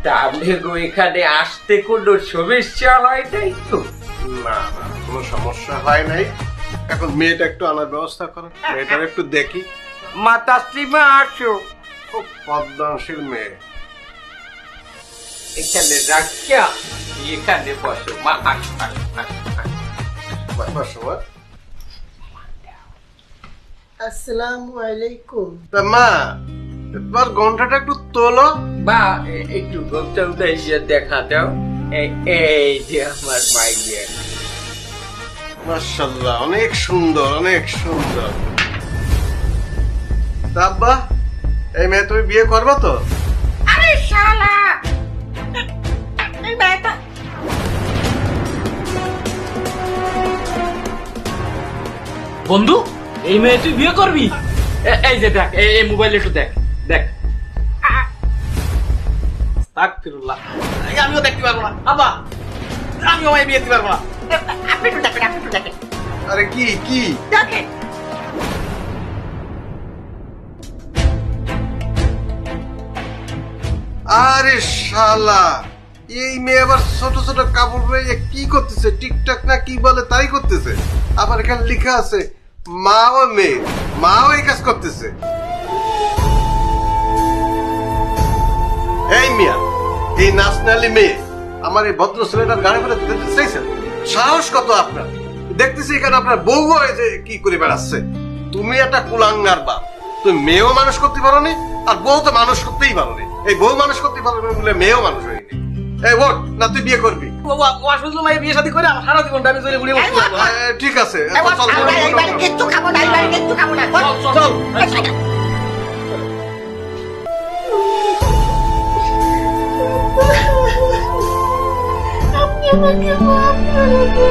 তাহলে গো এখানে আসতে কোনো সমস্যা হয় নাই তো? না না, কোনো সমস্যা হয় নাই। এখন মেয়েটা একটু আনার ব্যবস্থা করো, মেয়েটার একটু দেখি। মাতাশ্রীমা আসো, খুব পদ্মাশীল মেয়ে। এখানে রাখিয়া এখানে বসো মা, আসো আসো আসো আসো। বসো মা। আসসালামু আলাইকুম। তা মা, তোমার ঘন্টাটা একটু তোলো। বা একটু গোপটা উঠাইয়া দেখা দাও। এই যে আমার মাইয়া। মাশাআল্লাহ, অনেক সুন্দর, অনেক সুন্দর। তা আব্বা, এই মেয়ে তুমি বিয়ে করবে তো? আরে শালা, এই মেয়েটা বন্ধু, এই মেয়ে তুই বিয়ে করবি? এই যে দেখ, এই মোবাইল একটু দেখ দেখ। আস্তাগফিরুল্লাহ, আমিও দেখতে পারবো না আব্বা, আমিও এই বিয়ে দিতে পারবো না। আপনি একটু দেখেন, আপনি একটু দেখেন, আরে কি কি? দেখেন। আরে শালা, এই মেয়ে আবার ছোট ছোট কাপড় পরে কি করতেছে? টিকটক না কি বলে তাই করতেছে। আবার এখানে লেখা আছে মা ও মেয়ে, মাও এই কাজ করতেছে। এই মিয়া, এই নাচনালি মেয়ে আমার এই ভদ্র ছেলেটার গাড়ি করে দেখতে চাইছেন? সাহস কত আপনার? দেখতেছি এখানে আপনার বউ হয়েছে কি করে বেড়াচ্ছে। তুমি একটা কুলাঙ্গার বাপ, তুমি মেয়েও মানুষ করতে পারো নি, আর বউ তো মানুষ করতেই পারো নি। এই বউ মানুষ করতে পারো না বলে মেয়েও মানুষ হয়নি। এই ওঠ না, তুই বিয়ে করবি? বিয়ে শাদী করে আমার সারা জীবনটা আমি চলে ঘুরে ঠিক আছে, চল, আমরা এই বাড়ি কিচ্ছু খাবো না, এই বাড়ি কিচ্ছু খাবো না। চল। আপনি আমাকে মাফ করে দিন।